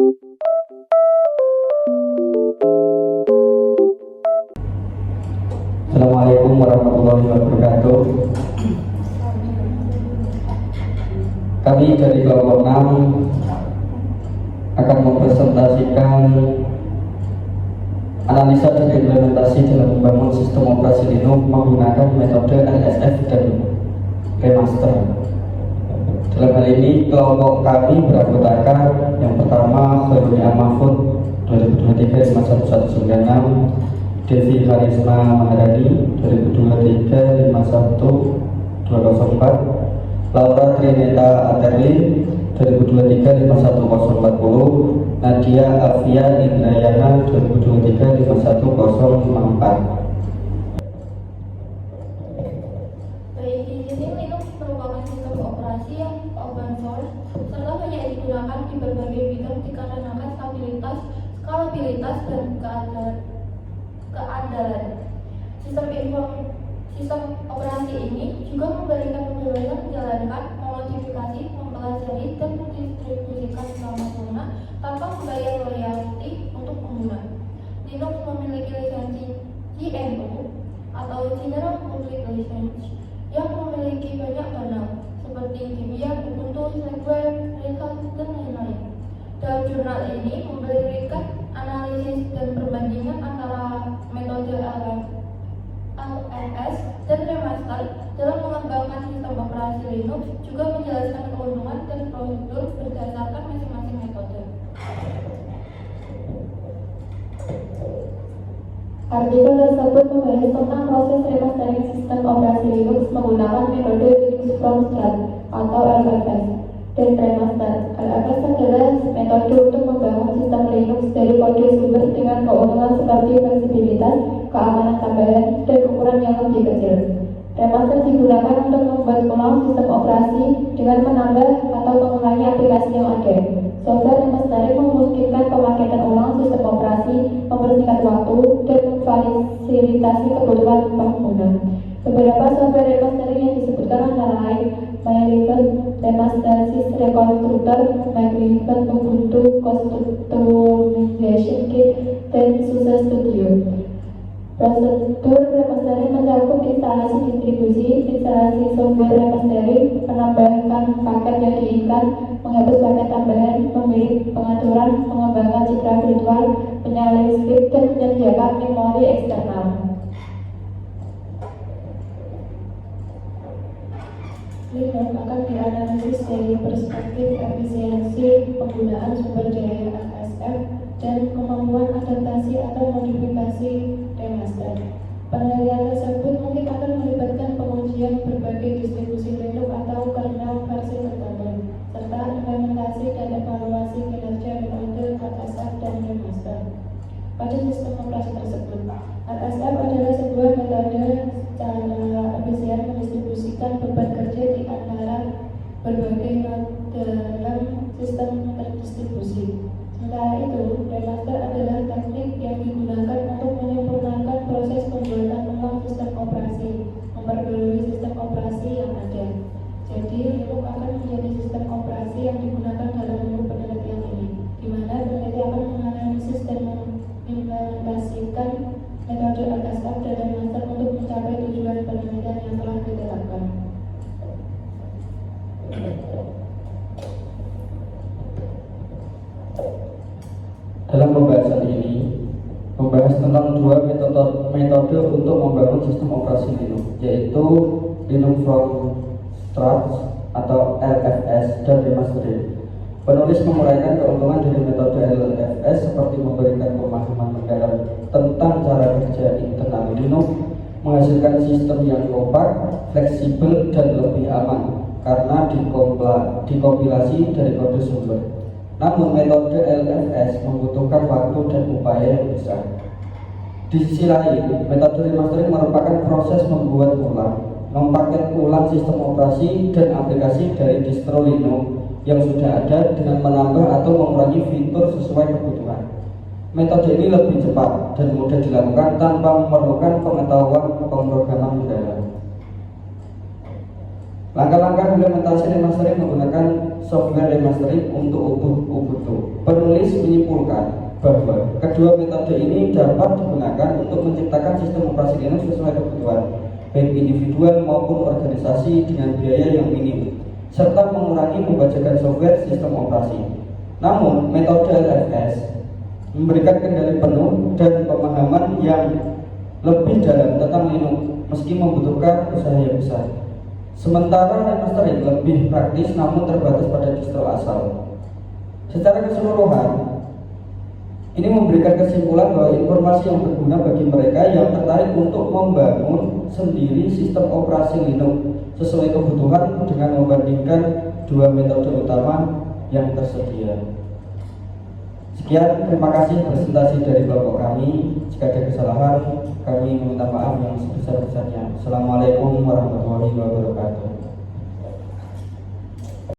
Assalamualaikum warahmatullahi wabarakatuh. Kami dari kelompok 6 akan mempresentasikan analisa dan implementasi dalam membangun sistem operasi Linux menggunakan metode LSF dan remaster. Dalam hal ini kelompok kami beranggotakan yang pertama Khairul Mahfud 2023-51196, Devi Karisma Maharani 2023-51204, Laura Trineta Aterlin 2023-51040, Nadia Afia Indrayana 2023-51054. Baik, di sini Linux merupakan sistem operasi yang open source serta banyak digunakan di berbagai bidang dikarenakan stabilitas, skalabilitas, dan keandalan. Sistem operasi ini juga memberikan kebebasan menjalankan, memodifikasi, mempelajari, dan mendistribusikan selama pengguna tanpa membayar royalti untuk pengguna. Linux memiliki lisensi GNU atau General Public License yang memiliki banyak kernel seperti Debian, Ubuntu, Slackware, Red Hat, dan lain-lain. Dalam jurnal ini memberikan analisis dan perbandingan antara metode LFS dan remaster dalam mengembangkan sistem operasi Linux, juga menjelaskan keuntungan dan prosedur berdasarkan masing-masing metode. Artikel tersebut membahas tentang proses remastering sistem operasi Linux menggunakan metode Linux from scratch atau LFS dan remaster. LFS adalah metode untuk membangun sistem Linux dari kode sumber dengan keuntungan seperti fleksibilitas, keamanan tambahan, dan ukuran yang lebih kecil. Remaster digunakan untuk membuat ulang sistem operasi dengan menambah atau mengurangi aplikasi yang ada. Software remastering memungkinkan pemakaian ulang sistem operasi, mempersingkat waktu, dan memfasilitasi kebutuhan pengguna. Beberapa software remastering yang disebutkan antara lain MyLivet, Remastersys Reconstructor, MyLivet, Ubuntu Customization Kit, dan SUSE Studio. Prosedur remastering mencakup instalasi distribusi, instalasi software remastering, penambahan paket yang diinginkan, menghapus paket tambahan, memilih pengaturan, mengembangkan citra virtual, menyalin script, dan menyediakan memori eksternal. Linux akan dianalisis dari perspektif efisiensi penggunaan sumber daya LSF dan kemampuan adaptasi atau modifikasi remaster. Penelitian tersebut mungkin akan melibatkan pengujian berbagai distribusi Linux atau kernel versi tertentu, serta implementasi dan evaluasi kinerja metode LSF dan remaster pada sistem operasi tersebut. LSF adalah sebuah metode secara efisien mendistribusikan beban kerja di antara berbagai node dalam sistem terdistribusi. Sementara itu, remaster adalah teknik yang digunakan untuk menyempurnakan proses pembuatan ulang sistem operasi, memperbarui sistem operasi yang ada. Jadi, Linux akan menjadi sistem operasi yang digunakan dalam bentuk penelitian ini, di mana peneliti akan menganalisis dan mengimplementasikan metode LSF dan remaster untuk mencapai tujuan penelitian yang telah ditetapkan. Dalam pembahasan ini membahas tentang dua metode untuk membangun sistem operasi Linux, yaitu Linux from scratch atau LFS dan remastering. Penulis menguraikan keuntungan dari metode LFS seperti memberikan pemahaman mendalam tentang cara kerja internal Linux, menghasilkan sistem yang kompak, fleksibel, dan lebih aman karena dikompilasi dari kode sumber. Namun metode LFS membutuhkan waktu dan upaya yang besar. Di sisi lain, metode remastering merupakan proses membuat ulang, mempaket ulang sistem operasi dan aplikasi dari distro Linux yang sudah ada dengan menambah atau mengurangi fitur sesuai kebutuhan. Metode ini lebih cepat dan mudah dilakukan tanpa memerlukan pengetahuan pemrograman mendalam. Langkah-langkah implementasi remastering menggunakan software remastering untuk Ubuntu. Penulis disimpulkan bahwa kedua metode ini dapat digunakan untuk menciptakan sistem operasi Linux sesuai kebutuhan baik individual maupun organisasi dengan biaya yang minim, serta mengurangi pembajakan software sistem operasi. Namun, metode LFS memberikan kendali penuh dan pemahaman yang lebih dalam tentang Linux meski membutuhkan usaha yang besar. Sementara remastering lebih praktis namun terbatas pada distro asal. Secara keseluruhan, ini memberikan kesimpulan bahwa informasi yang berguna bagi mereka yang tertarik untuk membangun sendiri sistem operasi Linux sesuai kebutuhan dengan membandingkan dua metode utama yang tersedia. Sekian, terima kasih presentasi dari kelompok kami. Jika ada kesalahan, kami meminta maaf yang sebesar-besarnya. Assalamualaikum warahmatullahi wabarakatuh.